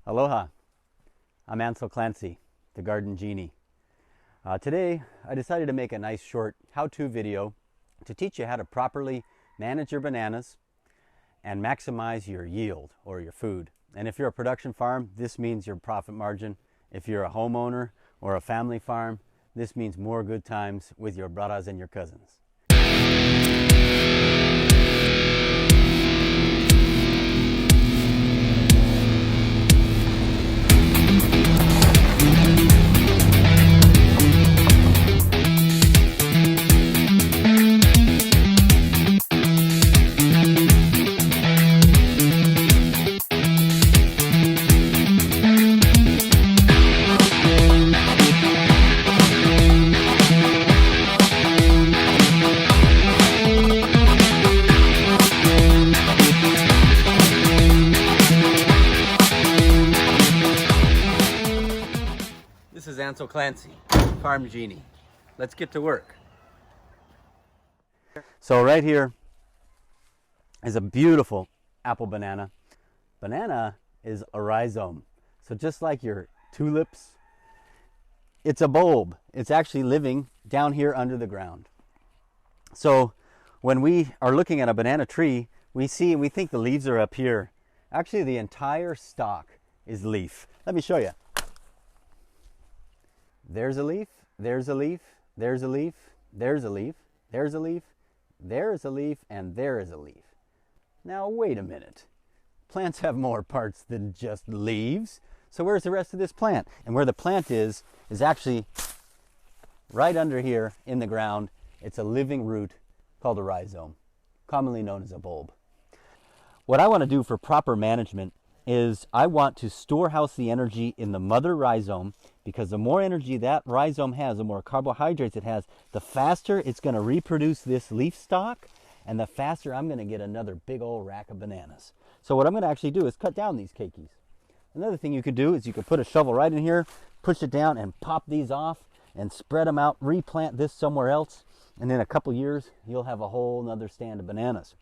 Aloha, I'm Ancil Clancy, the Garden Genie. Today I decided to make a nice short how-to video to teach you how to properly manage your bananas and maximize your yield or your food. And if you're a production farm, this means your profit margin. If you're a homeowner or a family farm, this means more good times with your brothers and your cousins. This is Ancil Clancy, Farm Genie. Let's get to work. So right here is a beautiful apple banana. Banana is a rhizome. So just like your tulips, it's a bulb. It's actually living down here under the ground. So when we are looking at a banana tree, we think the leaves are up here. Actually, the entire stalk is leaf. Let me show you. There's a leaf, there's a leaf, there's a leaf, there's a leaf, there's a leaf, there is a leaf, and there is a leaf. Now wait a minute. Plants have more parts than just leaves. So where's the rest of this plant? And where the plant is actually right under here in the ground. It's a living root called a rhizome, commonly known as a bulb. What I want to do for proper management is I want to storehouse the energy in the mother rhizome, because the more energy that rhizome has, the more carbohydrates it has, the faster it's going to reproduce this leaf stalk, and the faster I'm going to get another big old rack of bananas. So what I'm going to actually do is cut down these keikis. Another thing you could do is you could put a shovel right in here, push it down, and pop these off and spread them out, replant this somewhere else, and in a couple years you'll have a whole nother stand of bananas.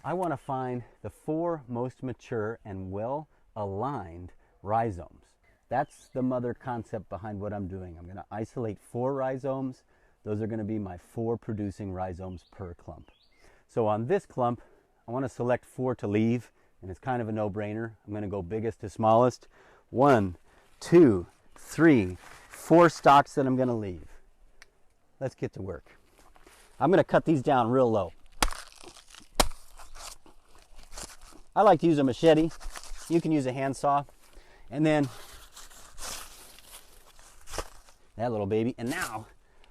I want to find the 4 most mature and well aligned rhizomes. That's the mother concept behind what I'm doing. I'm going to isolate 4 rhizomes. Those are going to be my 4 producing rhizomes per clump. So on this clump, I want to select 4 to leave, and it's kind of a no-brainer. I'm going to go biggest to smallest. 1, 2, 3, 4 stalks that I'm going to leave. Let's get to work. I'm going to cut these down real low. I like to use a machete. You can use a handsaw. And then that little baby. And now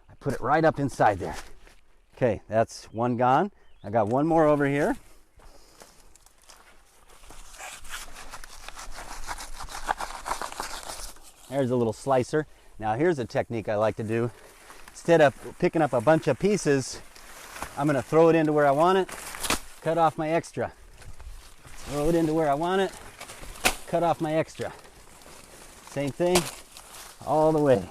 I put it right up inside there. Okay, that's one gone. I got one more over here. There's a little slicer. Now here's a technique I like to do. Instead of picking up a bunch of pieces, I'm going to throw it into where I want it, cut off my extra. Throw it into where I want it, cut off my extra. Same thing all the way.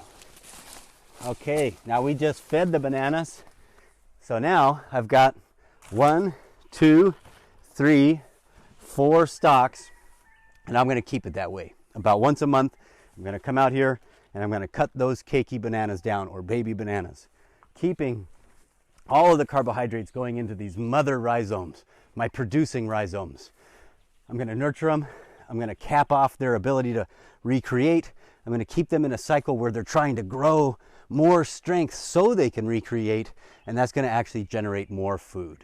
Okay, now we just fed the bananas. So now I've got 1, 2, 3, 4 stalks, and I'm going to keep it that way. About once a month, I'm going to come out here and I'm going to cut those keiki bananas down, or baby bananas, keeping all of the carbohydrates going into these mother rhizomes, my producing rhizomes. I'm going to nurture them. I'm going to cap off their ability to recreate. I'm going to keep them in a cycle where they're trying to grow more strength so they can recreate, and that's going to actually generate more food.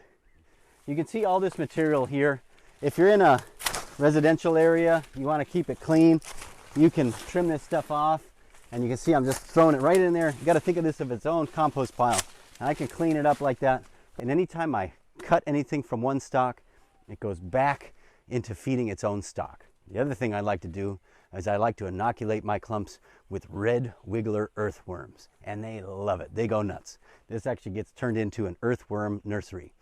You can see all this material here. If you're in a residential area, you want to keep it clean, you can trim this stuff off, and you can see I'm just throwing it right in there. You got to think of this as its own compost pile, and I can clean it up like that. And anytime I cut anything from one stalk, it goes back into feeding its own stock. The other thing I like to do is I like to inoculate my clumps with red wiggler earthworms, and they love it. They go nuts. This actually gets turned into an earthworm nursery.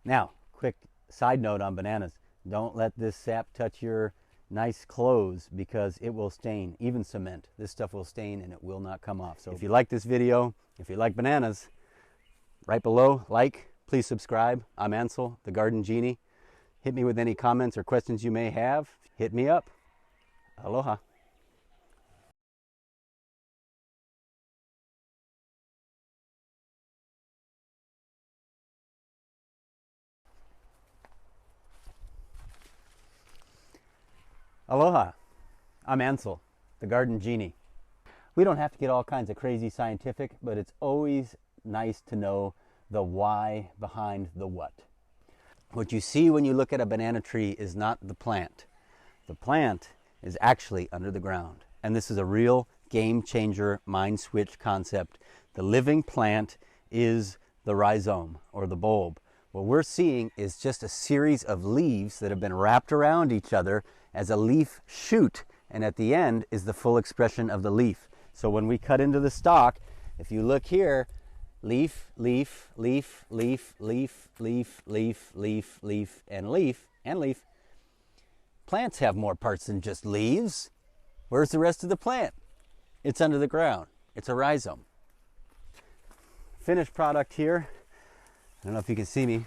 Now, quick side note on bananas. Don't let this sap touch your nice clothes, because it will stain, even cement. This stuff will stain and it will not come off. So if you like this video, if you like bananas, right below, please subscribe. I'm Ancil, the Garden Genie. Hit me with any comments or questions you may have. Hit me up. Aloha. Aloha. I'm Ancil, the garden genie. We don't have to get all kinds of crazy scientific, but it's always nice to know the why behind the what. What you see when you look at a banana tree is not the plant. The plant is actually under the ground. And this is a real game changer, mind switch concept. The living plant is the rhizome or the bulb. What we're seeing is just a series of leaves that have been wrapped around each other as a leaf shoot, and at the end is the full expression of the leaf. So when we cut into the stalk, if you look here, leaf, leaf, leaf, leaf, leaf, leaf, leaf, leaf, leaf, and leaf, and leaf. Plants have more parts than just leaves. Where's the rest of the plant? It's under the ground. It's a rhizome. Finished product here. I don't know if you can see me.